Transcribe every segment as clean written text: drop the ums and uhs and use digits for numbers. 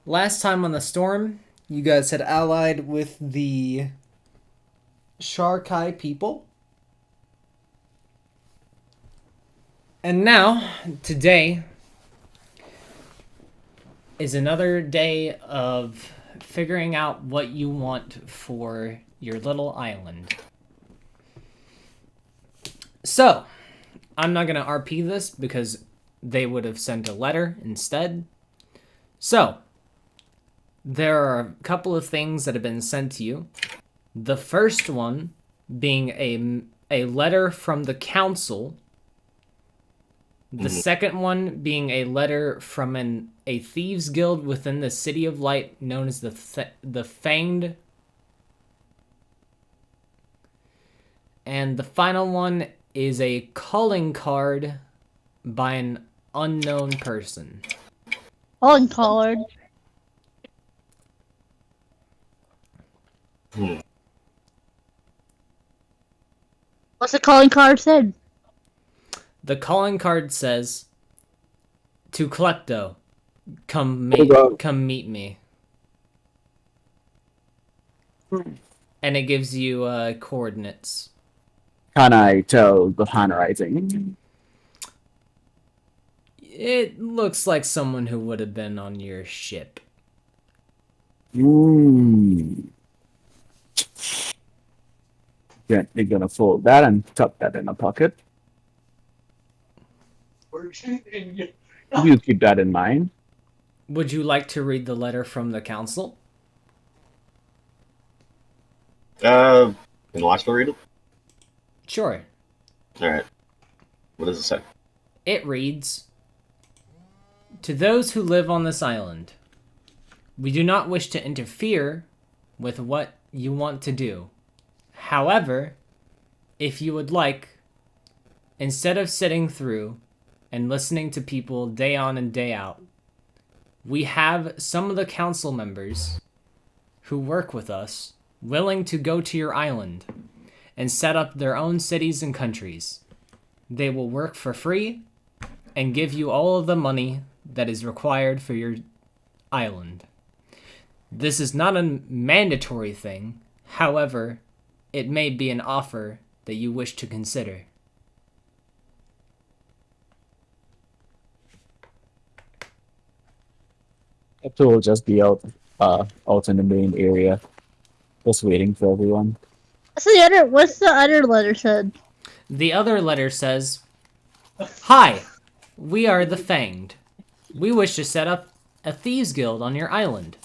Last time on the storm, you guys had allied with the Sharkai people. And now, today, is another day of figuring out what you want for your little island. So, I'm not going to RP this because they would have sent a letter instead. So, there are a couple of things that have been sent to you. The first one being a letter from the council. The second one being a letter from a thieves guild within the City of Light known as the Fanged. And the final one is a calling card by an unknown person. Calling card. What's the calling card said? The calling card says, "To Klepto, come meet me." And it gives you coordinates. Can I tell the handwriting? It looks like someone who would have been on your ship. Gently gonna fold that and tuck that in the pocket. You keep that in mind. Would you like to read the letter from the council? Can Watchful read it? Sure. Alright. What does it say? It reads, "To those who live on this island, we do not wish to interfere with what you want to do. However, if you would like, instead of sitting through and listening to people day on and day out, we have some of the council members who work with us willing to go to your island and set up their own cities and countries. They will work for free and give you all of the money that is required for your island. This is not a mandatory thing. However, it may be an offer that you wish to consider." After we'll just be out in the main area, just waiting for everyone. What's the other letter said? The other letter says, "Hi, we are the Fanged. We wish to set up a thieves guild on your island."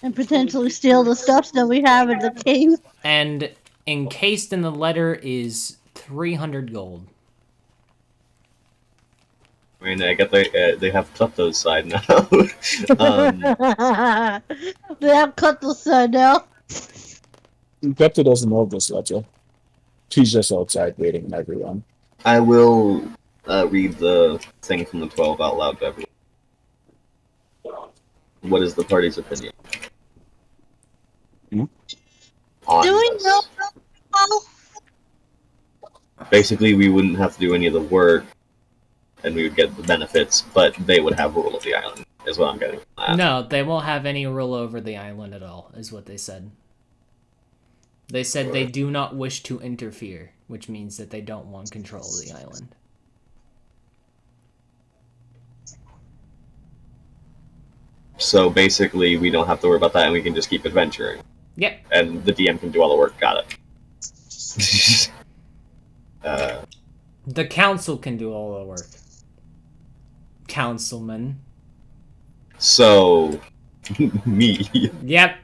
And potentially steal the stuff that we have in the cave. And encased in the letter is 300 gold. I mean, I get they have Klepto's side now. They have cut the side now. Pepto doesn't know this letter. He's just outside waiting on everyone. I will read the thing from the 12 out loud to everyone. What is the party's opinion? On Do we this? know? Basically, we wouldn't have to do any of the work, and we would get the benefits, but they would have rule of the island, is what I'm getting from that. No, they won't have any rule over the island at all, is what they said. They said they do not wish to interfere, which means that they don't want control of the island. So basically, we don't have to worry about that, and we can just keep adventuring. Yep. And the DM can do all the work. Got it. The council can do all the work. Councilman. So, me. Yep.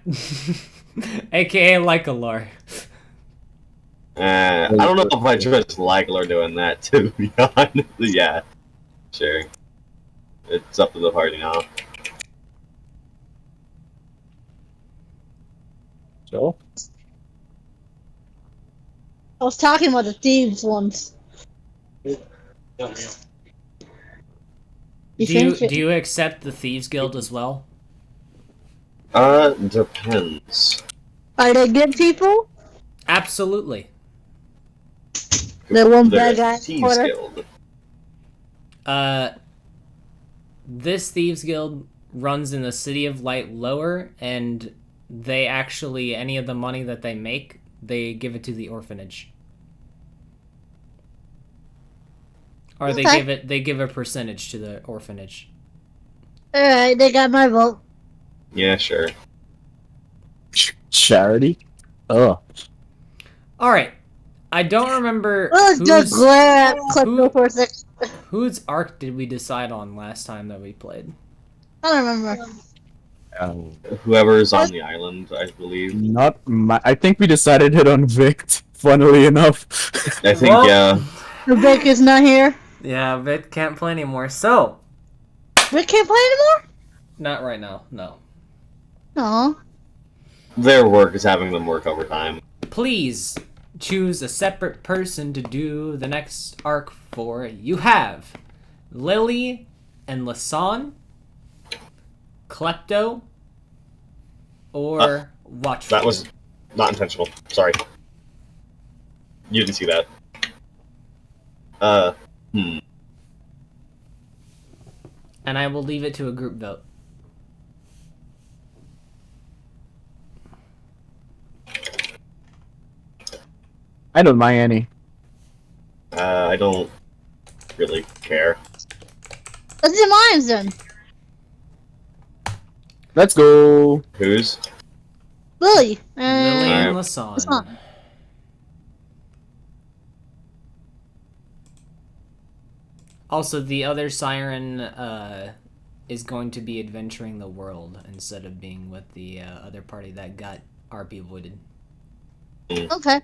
AKA Lycolor. I don't know if I trust Lycolor doing that, to be honest. Yeah, sure. It's up to the party now. So, I was talking about the thieves once. Do you accept the Thieves Guild as well? Depends. Are they good people? Absolutely. They won't They're bad a guys. Thieves Guild. This Thieves Guild runs in the City of Light lower, and they actually, any of the money that they make, they give it to the orphanage. Or Okay. they give a percentage to the orphanage. Alright, they got my vote. Yeah, sure. Charity? Oh. All right. I don't remember Let's just glare at Klepto for a sec. whose arc did we decide on last time that we played. I don't remember. Whoever's on the island, I believe. Not my. I think we decided it on Vict. Funnily enough. I think, Well- yeah. Vic is not here. Yeah, Vic can't play anymore. So, Vic can't play anymore? not right now. No. Aw. Their work is having them work overtime. Please choose a separate person to do the next arc for. You have Lily and Lasan, Klepto, or Watchful. That was not intentional. Sorry. You didn't see that. And I will leave it to a group vote. I don't mind any. I don't really care. Let's do mines then. Let's go. Whose? Lily. Lily and Alright. Lasan. Lasan. Also, the other siren is going to be adventuring the world instead of being with the other party that got RP voided. Okay.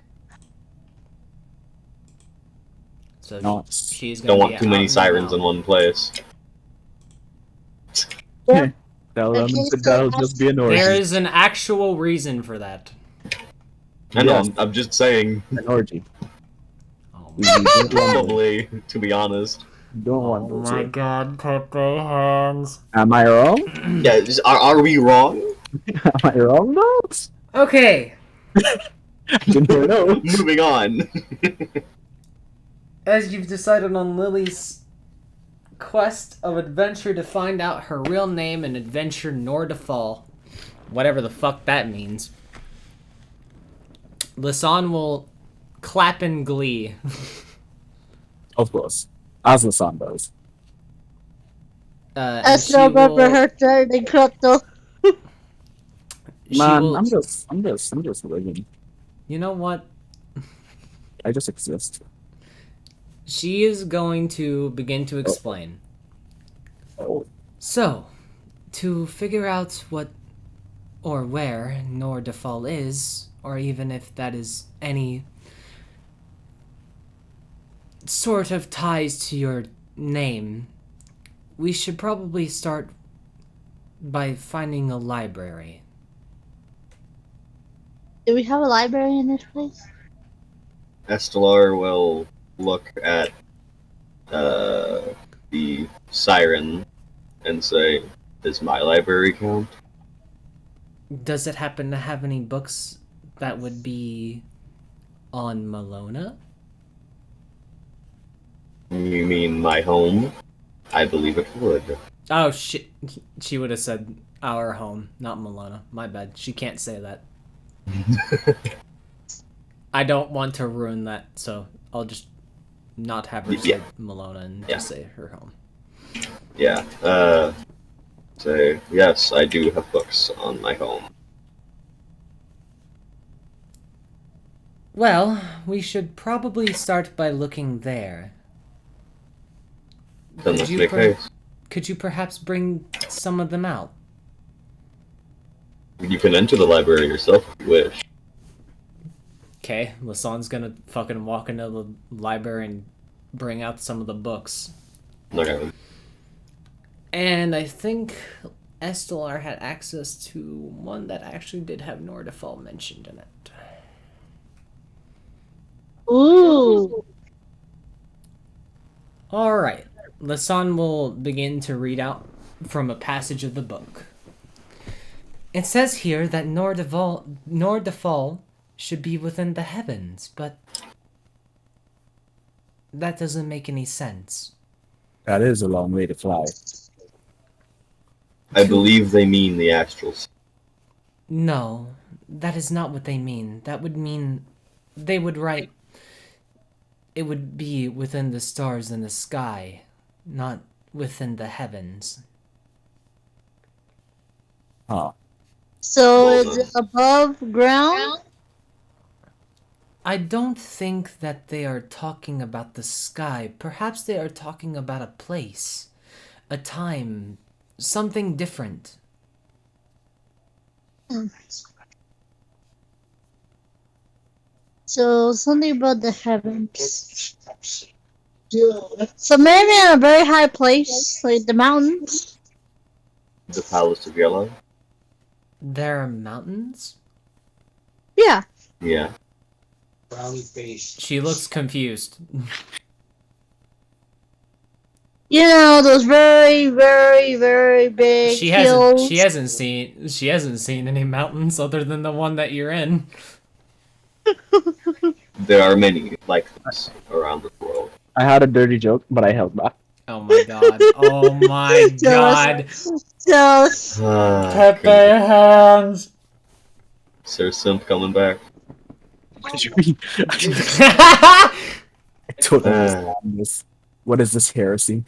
So Nice. she's Don't going to want too many sirens in one place. Tell them Okay, so that'll just be an orgy. There is an actual reason for that. I know, Yes. I'm just saying. An orgy. Oh We don't want those. Probably, to be honest. Don't want those here. god, Pepe hands. Am I wrong? Yeah, are we wrong? Am I wrong, though? Okay, I didn't know. Moving on. as you've decided on Lily's quest of adventure to find out her real name and adventure nor to fall, whatever the fuck that means, Lasan will clap in glee. Of course. As the sun does. And I she still remember will- her turning Klepto. she Man, will- I'm just living. You know what? I just exist. She is going to begin to explain. Oh. So, to figure out what or where Nordafal is, or even if that is any sort of ties to your name, we should probably start by finding a library. Do we have a library in this place? Estelar will look at the siren and say, "Does my library count?" Does it happen to have any books that would be on Malona? You mean my home? I believe it would. Oh shit, she would have said our home, not Malona. My bad. She can't say that. I don't want to ruin that, so I'll just not have her say Yeah. Malona and Yeah. just say her home. Yeah. Say, yes, I do have books on my home. Well, we should probably start by looking there. Then let's make haste. Could you perhaps bring some of them out? You can enter the library yourself if you wish. Okay, Lasan's gonna fucking walk into the library and bring out some of the books. Okay. And I think Estelar had access to one that actually did have Nordafal mentioned in it. Ooh. Alright, Lasan will begin to read out from a passage of the book. It says here that Nordafal should be within the heavens, but that doesn't make any sense. That is a long way to fly. I believe they mean the astral sea. No, that is not what they mean. That would mean they would write. It would be within the stars in the sky, not within the heavens. Huh. So Well is done. it above ground? I don't think that they are talking about the sky. Perhaps they are talking about a place, a time, something different. So something about the heavens. So maybe in a very high place, like the mountains. The Palace of Yellow? There are mountains? Yeah. Yeah. She looks confused. You know those very, very, very big She hills. hasn't seen any mountains other than the one that you're in. There are many like this around the world. I had a dirty joke, but I held back. Oh my god. Oh my god. Jealous. Put Goodness. their hands. Sir Simp coming back. What did you mean? I don't understand this. What is this heresy?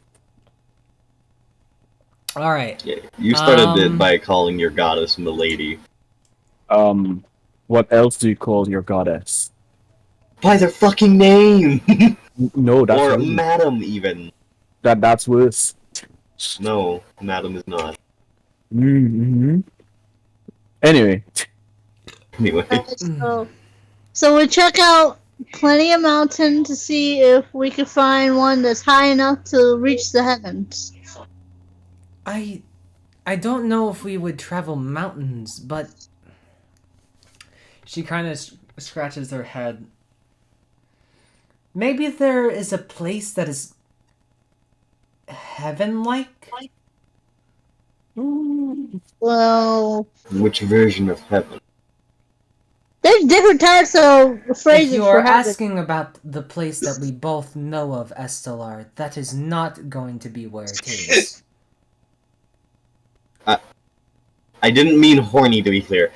Alright. Yeah, you started it Um, by calling your goddess Milady. What else do you call your goddess? By their fucking name! No, that's Or rude. Madam, even. That's worse. No, Madam is not. Mm-hmm. Anyway, Anyway. So we check out plenty of mountain to see if we can find one that's high enough to reach the heavens. I don't know if we would travel mountains, but she kind of scratches her head. Maybe there is a place that is heaven-like? Well, Which version of heaven? there's different types of If phrases you for are heaven. asking about the place that we both know of, Estelar, that is not going to be where it is. I didn't mean horny, to be clear.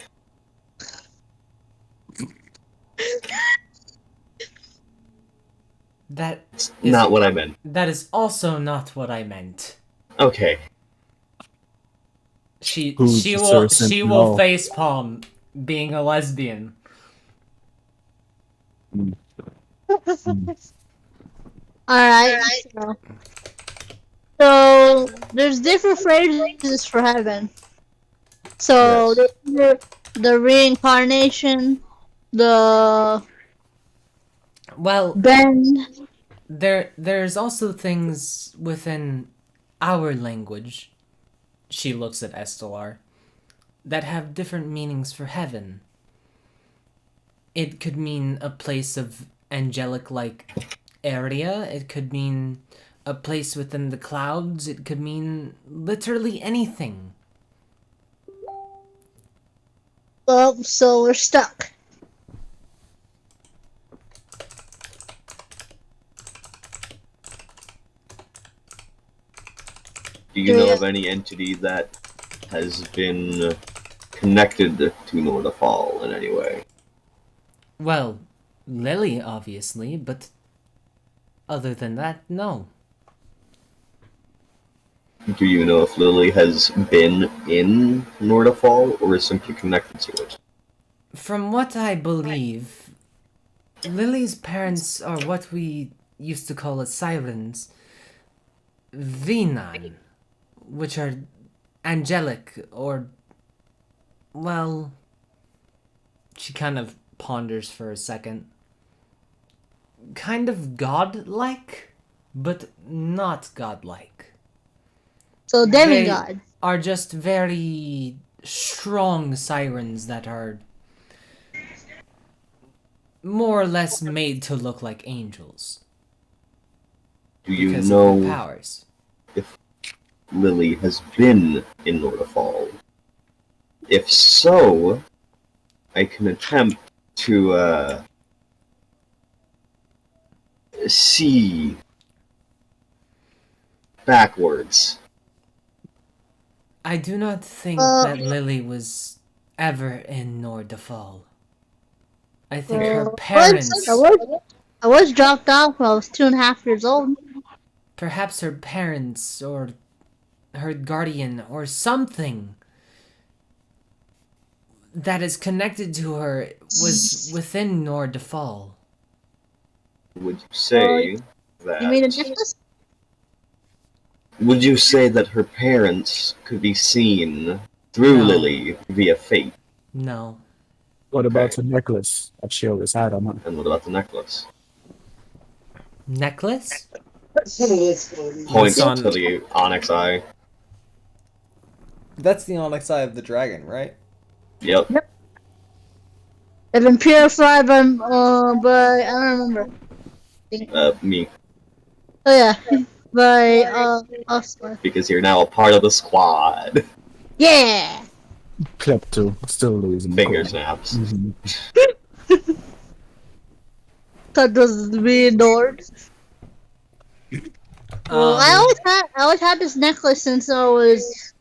That It's is not what I meant. That is also not what I meant. Okay. She Who's she the will Saracen? she will No. facepalm being a lesbian. Alright. So there's different phrases for heaven. So Yes. there's the reincarnation, the Well, bend. there's also things within our language. She looks at Estelar that have different meanings for heaven. It could mean a place of angelic like area. It could mean a place within the clouds. It could mean literally anything. Well, so we're stuck. Do you know of any entity that has been connected to Nordafall in any way? Well, Lily, obviously, but other than that, no. Do you know if Lily has been in Nordafall or is simply connected to it? From what I believe, Lily's parents are what we used to call as sirens, Vinan, which are angelic or, well, she kind of ponders for a second. Kind of godlike, but not godlike. So They demigod. are just very strong sirens that are more or less made to look like angels Do you because of their know powers. if Lily has been in Nordafall? If so, I can attempt to see backwards. I do not think Uh, that Lily was ever in Nordafal. I think her I parents, I was dropped off when I was 2.5 years old. perhaps her parents or her guardian or something that is connected to her was within Nordafal. Would you say You mean a that? necklace? Would you say that her parents could be seen through No. Lily via fate? No. What Okay. about the necklace that she always had on her? And what about the necklace? Necklace? Points on- to the onyx eye. That's the onyx eye of the dragon, right? Yep. It's been purified by, I don't remember. Me. Oh yeah, by, us. Because you're now a part of the squad. Yeah! Klepto, still losing. Finger Cool. snaps. Mhm. That was be ignored. Well, I always had this necklace since I was,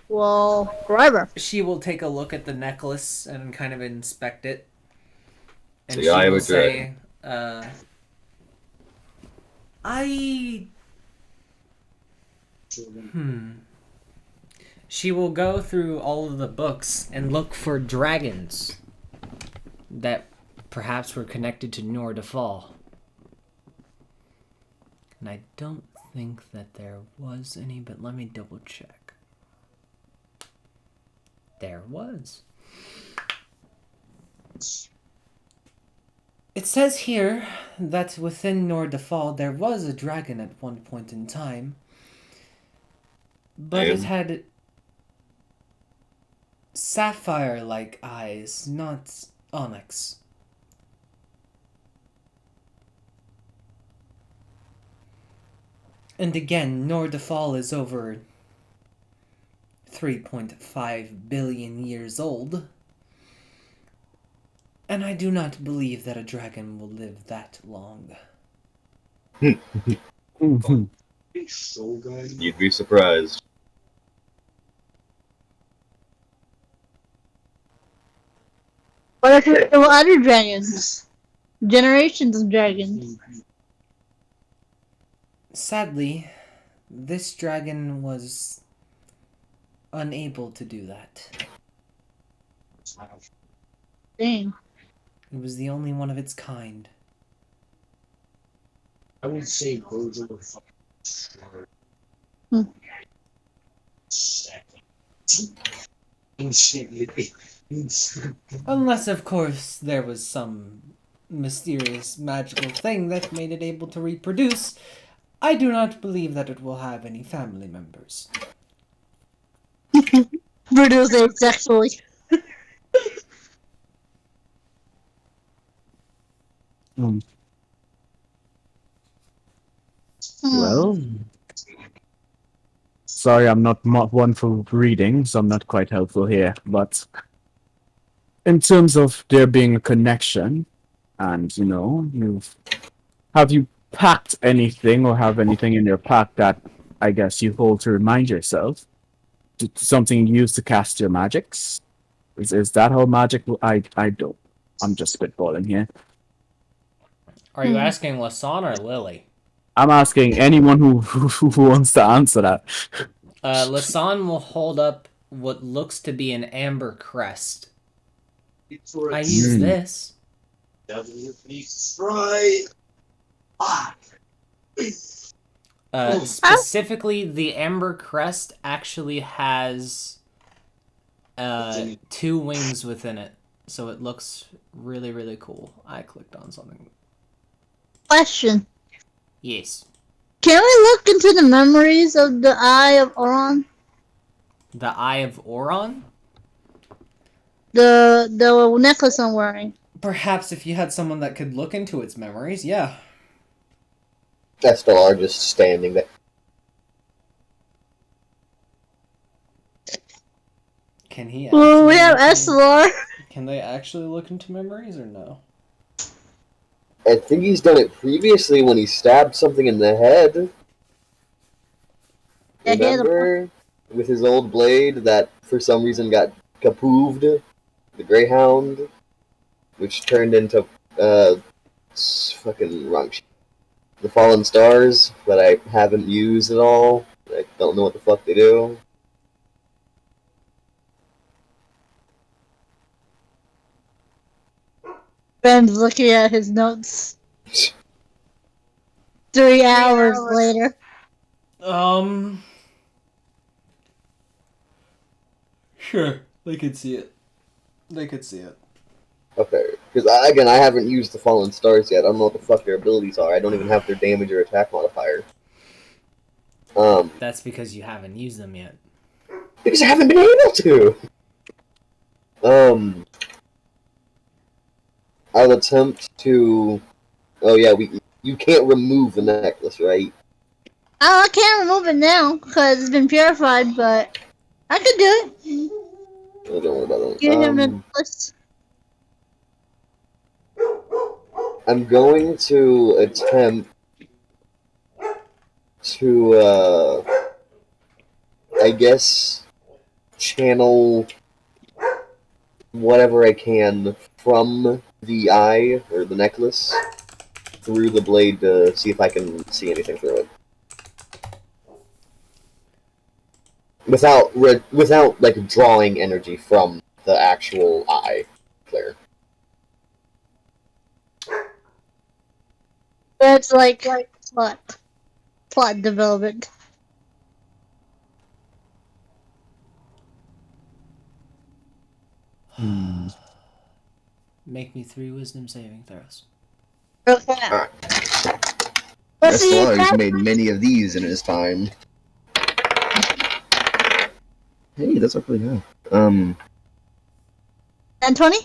forever. She will take a look at the necklace and kind of inspect it. And The she eye of will a say, dragon. She will go through all of the books and look for dragons that perhaps were connected to Nordafal. And I don't think that there was any, but let me double check. There was. It says here that within Nordafal there was a dragon at one point in time, but it had sapphire-like eyes, not onyx. And again, Nordafal is over 3.5 billion years old. And I do not believe that a dragon will live that long. Mhm. You'd be surprised. What if there were other dragons? Generations of dragons. Sadly, this dragon was unable to do that. Dang. It was the only one of its kind. I would say birds are Hmm. Unless, of course, there was some mysterious magical thing that made it able to reproduce. I do not believe that it will have any family members. Produce asexually. Mm. Well, sorry, I'm not one for reading, so I'm not quite helpful here. But in terms of there being a connection, and have you packed anything or have anything in your pack that I guess you hold to remind yourself? Something you use to cast your magics? Is that how magic? I don't. I'm just spitballing here. Are you asking Lasan or Lily? I'm asking anyone who wants to answer that. Lasan will hold up what looks to be an amber crest. I use Hmm. this. Specifically, the amber crest actually has 2 wings within it, so it looks really, really cool. I clicked on something. Question. Yes. Can we look into the memories of the Eye of Oron? The Eye of Oron? The necklace I'm wearing. Perhaps if you had someone that could look into its memories, yeah. Estelar just standing there. Can he? Well, we have look into- Estelar. Can they actually look into memories or no? I think he's done it previously when he stabbed something in the head. Yeah, he had a Remember? with his old blade that for some reason got kapooved, the Greyhound, which turned into fucking wrong shit. The Fallen Stars that I haven't used at all. I don't know what the fuck they do. Ben's looking at his notes. 3 hours later. Sure, they could see it. They could see it. Okay, because again, I haven't used the Fallen Stars yet. I don't know what the fuck their abilities are. I don't even have their damage or attack modifier. That's because you haven't used them yet. Because I haven't been able to. I'll attempt to. Oh yeah, you can't remove the necklace, right? Oh, I can't remove it now because it's been purified, but I could do it. Oh, don't worry about that. Give him the necklace. I'm going to attempt to, I guess, channel whatever I can from the eye or the necklace through the blade to see if I can see anything through it. Without like drawing energy from the actual eye, clear. It's like plot development. Make me 3 wisdom saving throws. Okay. Alright. Let's see. He's made many of these in his time. Hey, that's not really good. And 20?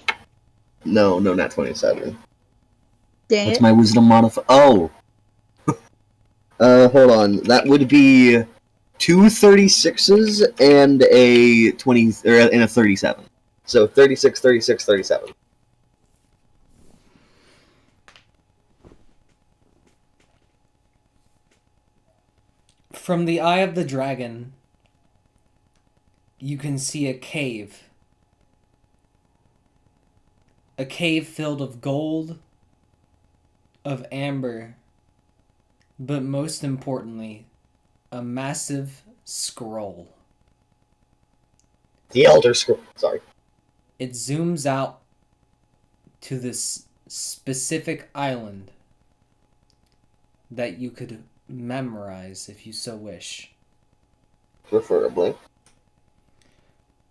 No, not 27. Dang What's it. my wisdom modifier? Oh! Hold on. That would be 2 36s and a 20, and a 37. So 36, 36, 37. From the eye of the dragon, you can see a cave. A cave filled of gold, of amber, but most importantly, a massive scroll. The Elder Scroll. Sorry. It zooms out to this specific island that you could memorize if you so wish. Preferably.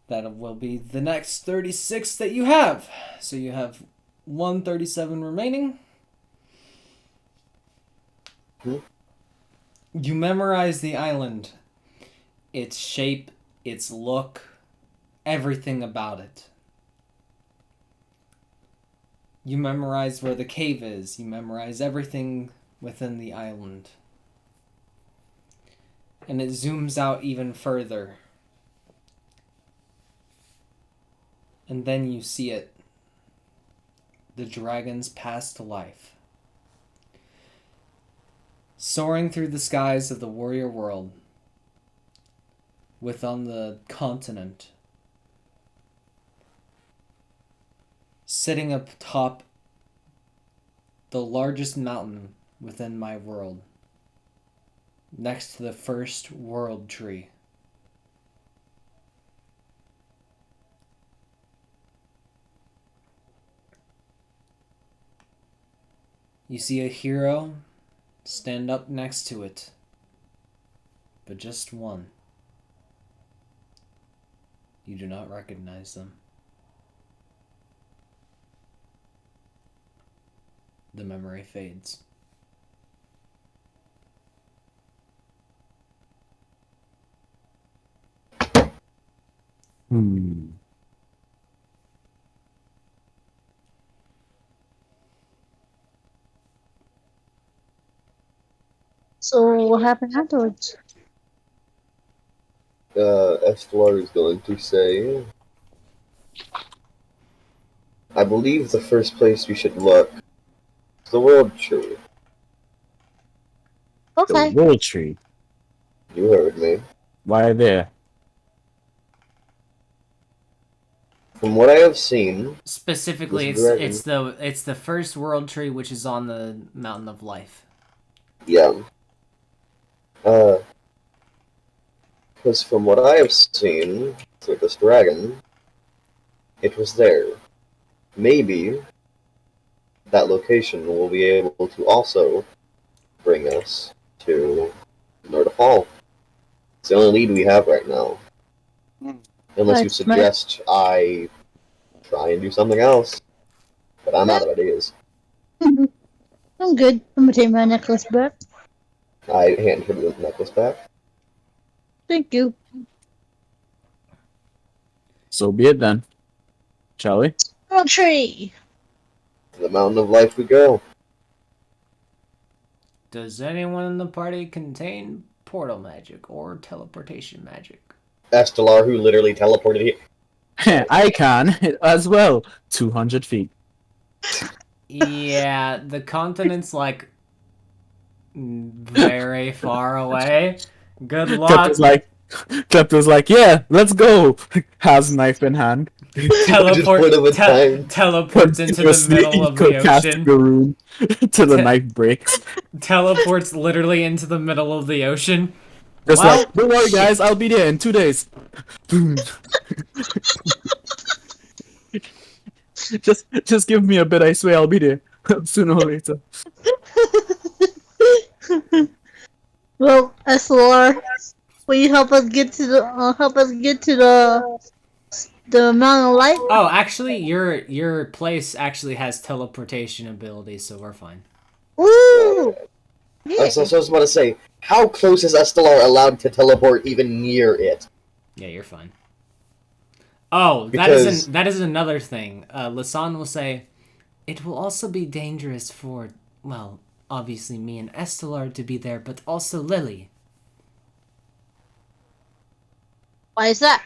That will be the next 36 that you have. So you have 137 remaining. You memorize the island, its shape, its look, everything about it. You memorize where the cave is. You memorize everything within the island. And it zooms out even further. And then you see it. The dragon's past life. Soaring through the skies of the warrior world. With on the continent. Sitting atop the largest mountain within my world. Next to the first world tree. You see a hero stand up next to it, but just one. You do not recognize them. The memory fades. So what happened afterwards? Estelar is going to say, I believe the first place we should look is the World Tree. The Okay. World Tree. You heard me. Why there? From what I have seen, Specifically, This it's the first world tree, which is on the Mountain of Life. yeah. Because from what I have seen with this dragon, it was there. Maybe that location will be able to also bring us to Norda Fall. It's the only lead we have right now. Unless you That's right. suggest I try and do something else. But I'm out of ideas. I'm good. I'm gonna take my necklace back. I hand her the necklace back. Thank you. So be it then. Shall we? Oh, tree. To the Mountain of Life we go. Does anyone in the party contain portal magic or teleportation magic? Estelar, who literally teleported here. I can as well. 200 feet. Yeah, the continent's like very far away. Good luck. Klepto's like, yeah, let's go. Has knife in hand. Teleports into the middle of the ocean. Garoon till the knife breaks. Teleports literally into the middle of the ocean. Just Well, like, don't worry, shit. guys, I'll be there in 2 days. just give me a bit. I swear I'll be there sooner or later. Well, SLR, will you help us get to the the Mountain of Light? Oh, actually, your place actually has teleportation abilities, so we're fine. Woo! I was just about to say, how close is Estelar allowed to teleport even near it? Yeah, you're fine. Oh, Because- that is another thing. Lasan will say, it will also be dangerous for, well, obviously me and Estelar to be there, but also Lily. Why is that?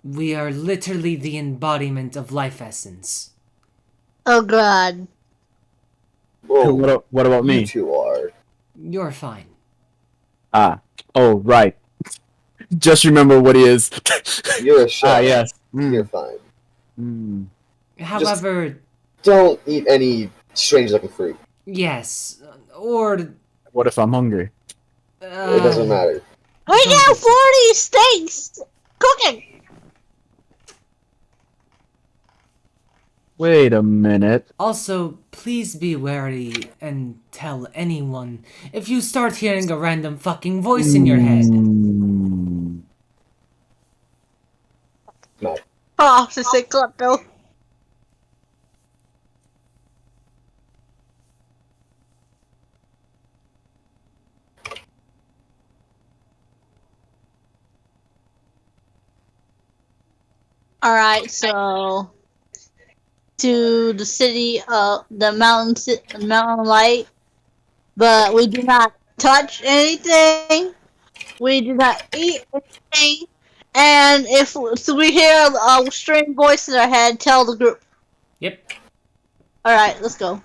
We are literally the embodiment of life essence. Oh God. Whoa, What about you me? two are. You're fine. Ah, oh right. Just remember what he is. You're a shell. Yes. You're fine. However, Don't eat any strange-looking fruit. yes, or... What if I'm hungry? It doesn't matter. We got 40 steaks cooking. Wait a minute. Also, please be wary and tell anyone if you start hearing a random fucking voice in your head. No. Oh, to say Klepto. Alright, so to the city of the mountain light, but we do not touch anything. We do not eat anything. And if we hear a strange voice in our head, tell the group. Yep. Alright, let's go.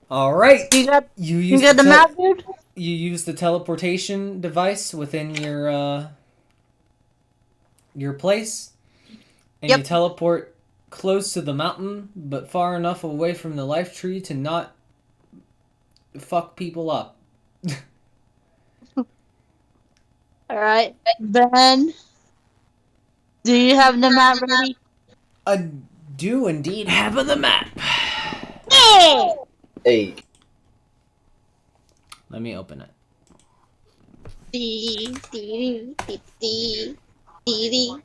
Alright. You got You the map, dude? You use the teleportation device within your place. And Yep. you teleport close to the mountain, but far enough away from the life tree to not fuck people up. Alright. Ben, do you have the map ready? I do indeed have the map. Yeah! Hey, Let me open it. Dee, dee, dee, dee, dee, dee.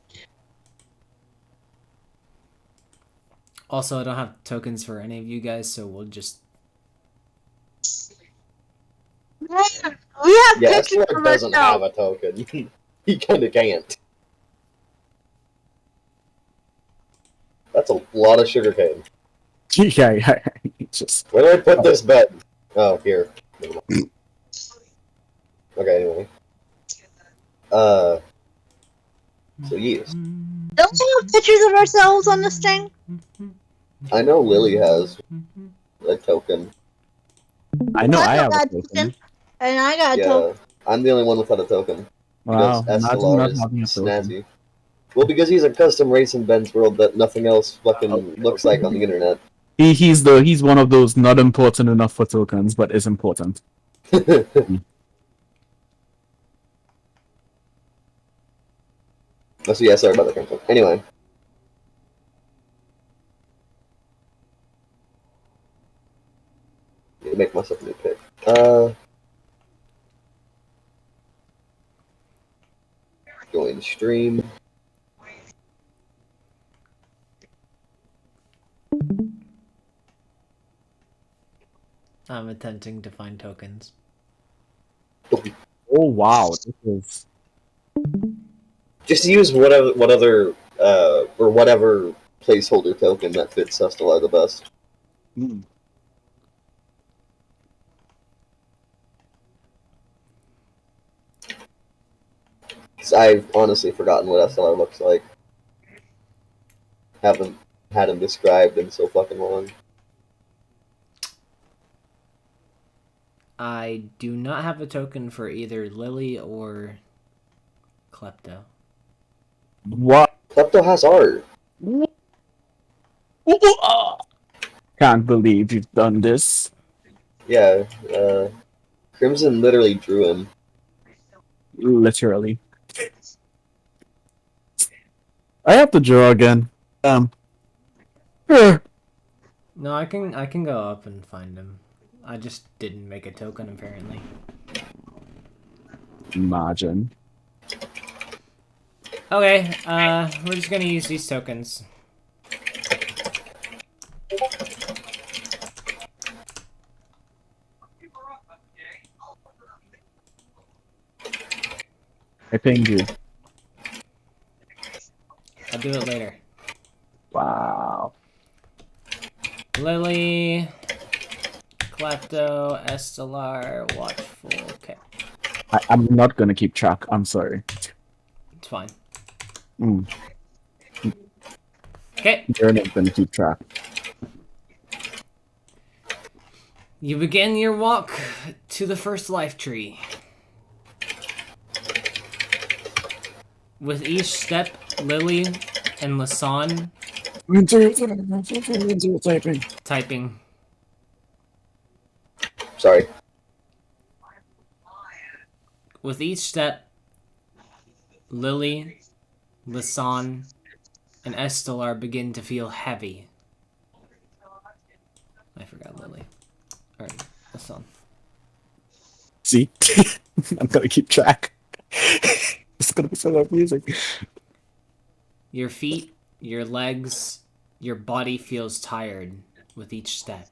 Also, I don't have tokens for any of you guys, so we'll just... We have yeah, pictures Estelar of doesn't have ourselves. a token. He kinda can't. That's a lot of sugarcane. Yeah. Just Where do I put this bed? Oh, here. Never mind. Okay, anyway. So yes. Don't we have pictures of ourselves on this thing? I know Lily has a token. I know I have got a token. And I got a Yeah, token. I'm the only one without a token. Wow, Because imagine Estelar not is having a token. snazzy. Well, because he's a custom race in Ben's world that nothing else fucking looks like on the internet. He's one of those not important enough for tokens, but is important. Oh, so yeah, sorry about the conflict. Anyway. Need to make myself a new pick. Join stream. I'm attempting to find tokens. Oh wow, this is Just use whatever or whatever placeholder token that fits Sustelar the best. Because I've honestly forgotten what SLR looks like. Haven't had him described in so fucking long. I do not have a token for either Lily or Klepto. what? Klepto has art. Can't believe you've done this. Yeah, Crimson literally drew him. Literally. I have to draw again. Sure. No, I can go up and find him. I just didn't make a token apparently. Imagine. Okay, we're just gonna use these tokens. I pinged you. I'll do it later. Wow. Lily, Klepto, Estelar, Watchful. Okay, I'm not gonna keep track. I'm sorry. it's fine. Mm. Okay, You're not gonna keep track. you begin your walk to the first life tree. With each step, Lily and Lasan typing. Sorry. With each step, Lily, Lasan, and Estelar begin to feel heavy. I forgot Lily. Alright, Lasan. See? I'm gonna keep track. It's gonna be so much music. Your feet, your legs, your body feels tired with each step.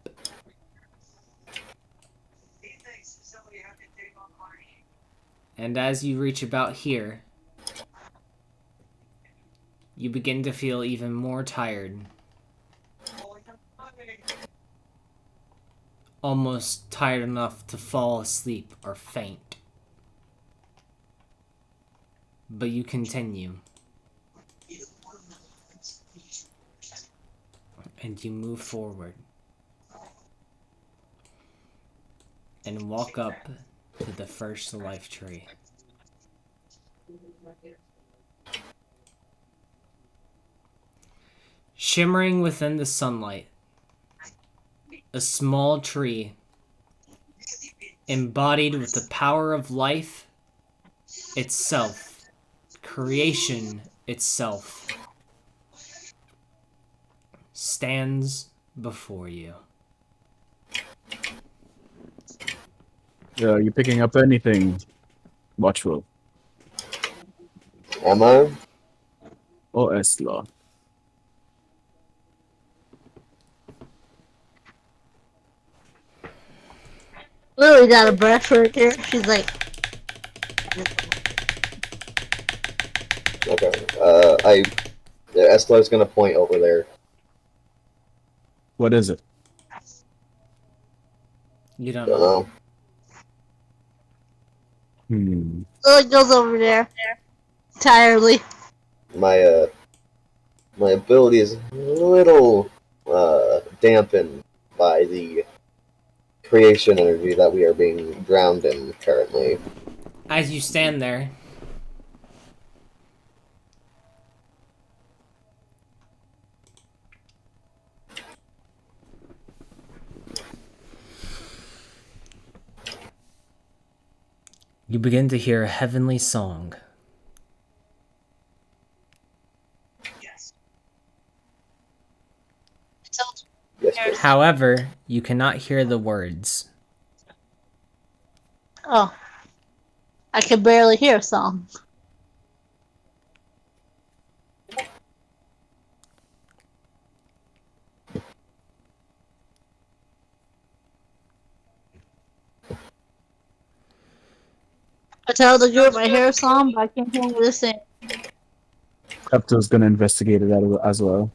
And as you reach about here, you begin to feel even more tired. Almost tired enough to fall asleep or faint. But you continue. And you move forward. And walk up to the first life tree. Shimmering within the sunlight, a small tree, embodied with the power of life itself, creation itself, stands before you. Are you picking up anything? Watchful. Am I? Oh, Esla. Lily got a brush right there. She's like, Okay. Eslar's gonna point over there. What is it? You don't Don't know. know. Lily goes over there. Tirely. My ability is a little dampened by the creation energy that we are being drowned in currently. As you stand there, You begin to hear a heavenly song. Yes, please. However, you cannot hear the words. Oh, I can barely hear a song. I tell the group I hear a song, but I can't hear what it's saying. Kepto's gonna investigate it as well.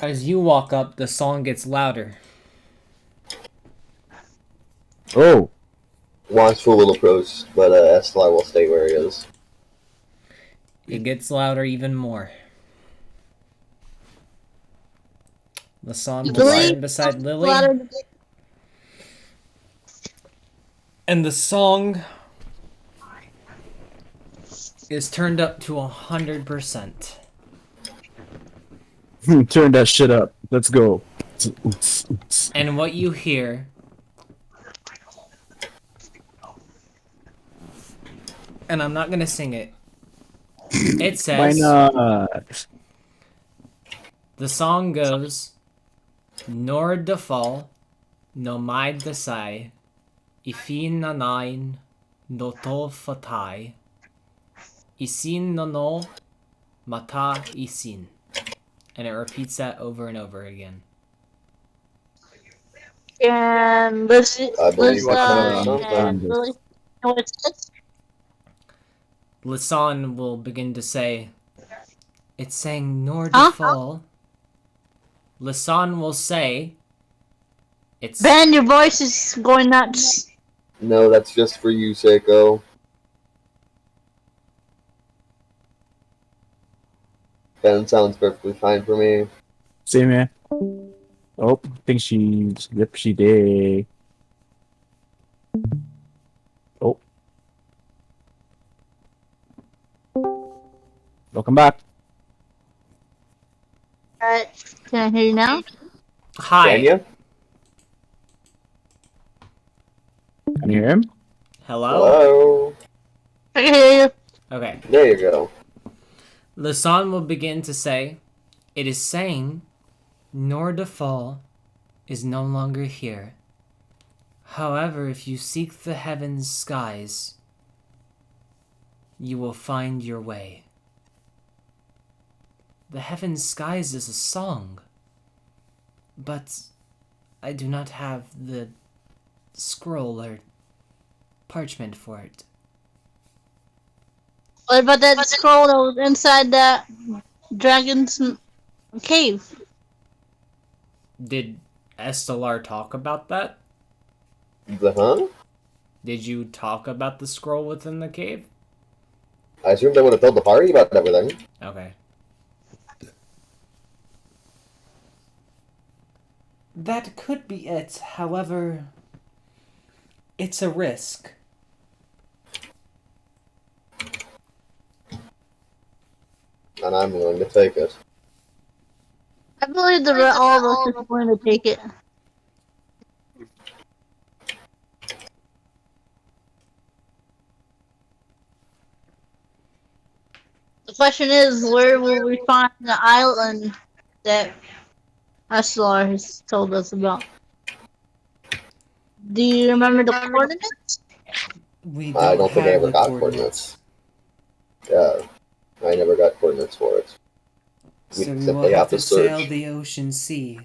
As you walk up, the song gets louder. Oh, Watchful will approach, but Estelar will stay where he is. It gets louder even more. Lasan will Lily? stand beside Lily, Louder. and the song is turned up to 100%. turn that shit up. Let's go. And what you hear, and I'm not gonna sing it, it Why says, not? the song goes, Nor defal, no maid desai, ifin nanain, no to fatai, isin no mata isin. And it repeats that over and over again. And Lizzie, I believe Lisa, I can understand and this. Lily. And what it says? Lisan will begin to say, it's saying nor Huh? defal. Lisan will say, it's Ben, your voice is going nuts. No, that's just for you, Seiko. Ben sounds perfectly fine for me. Same here. Oh, I think she's. Yep, she did. Oh. Welcome back. Alright, can I hear you now? hi. Can you? Can you hear him? Hello? Hello? I can hear you. Okay. There you go. Lisan will begin to say, it is saying, nor defal is no longer here. However, if you seek the heavens' skies, you will find your way. The heavens' skies is a song, but I do not have the scroll or parchment for it. What about that scroll that was inside that dragon's cave? Did Estelar talk about that? The huh? Did you talk about the scroll within the cave? I assumed they would have told the party about everything. Okay. That could be it. However, it's a risk. And I'm willing to take it. I believe all of us is going to take it. The question is, where will we find the island that Aslar has told us about? Do you remember the coordinates? We I don't think I have ever the got coordinates. Yeah, I never got coordinates for it. We So we will simply have have to to sail search. the ocean sea.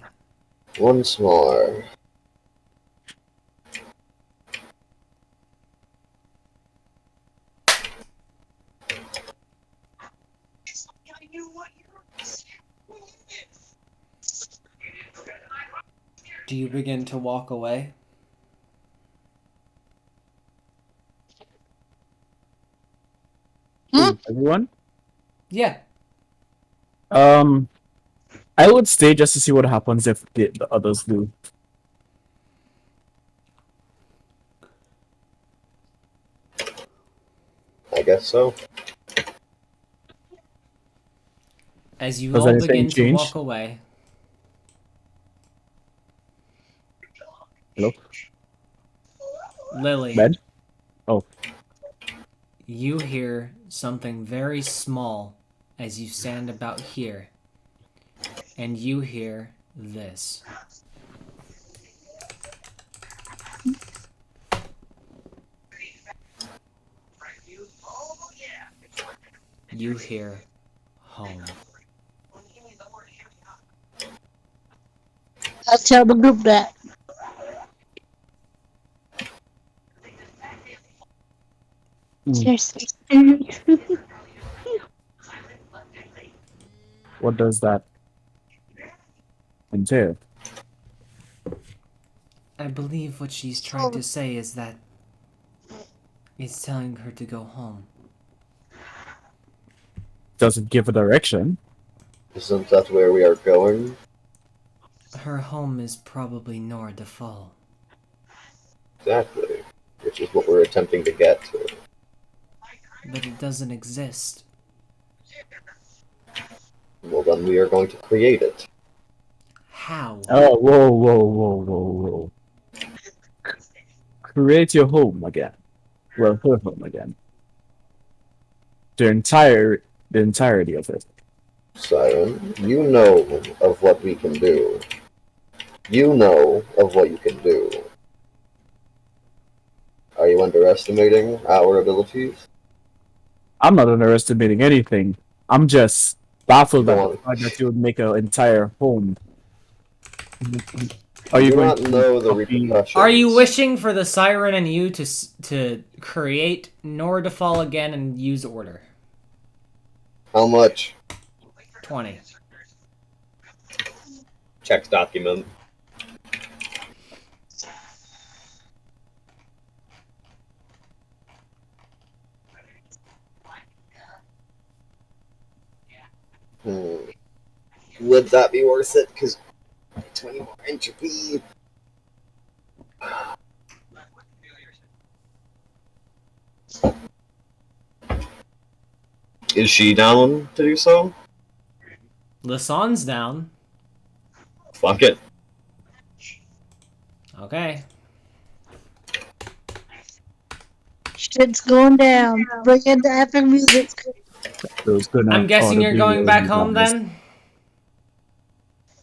Once more. Do you begin to walk away? Everyone? Yeah. I would stay just to see what happens if the others do. I guess so. As you Does all anything begin to change? walk away, Hello? Lily, Bed? Oh, you hear something very small as you stand about here, and you hear this. You hear home. I'll tell the group that. mm, Seriously. what does that entail? I believe what she's trying to say is that it's telling her to go home. Does it give a direction? Isn't that where we are going? Her home is probably Nor de Fall. Exactly. Which is what we're attempting to get to. But it doesn't exist. Well, then we are going to create it. How? Oh, whoa. Create your home again. Well, her home again. The entirety of it. Siren, you know of what we can do. You know of what you can do. Are you underestimating our abilities? I'm not underestimating anything. I'm just baffled Go at the on. fact that you would make an entire home. Are You you do going not to know the copy? repercussions. Are you wishing for the siren and you to create Nor de Fall again and use order? How much? 20. Checks document. Would that be worth it? Because 20 more entropy. Is she down to do so? Lasan's down. Fuck it. Okay. Shit's going down. Bring in the epic music. Those gonna I'm guessing you're audibly going roll back me home down this. then?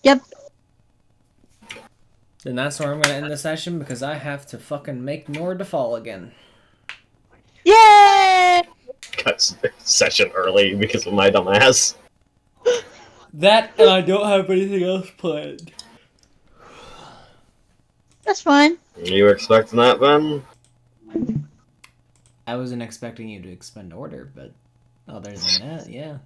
Yep. Then that's where I'm gonna end the session because I have to fucking make Nor de Fall again. Yay! Cut session early because of my dumb ass. That and I don't have anything else planned. That's fine. You were expecting that, Ben? I wasn't expecting you to expend order, but other than that, yeah.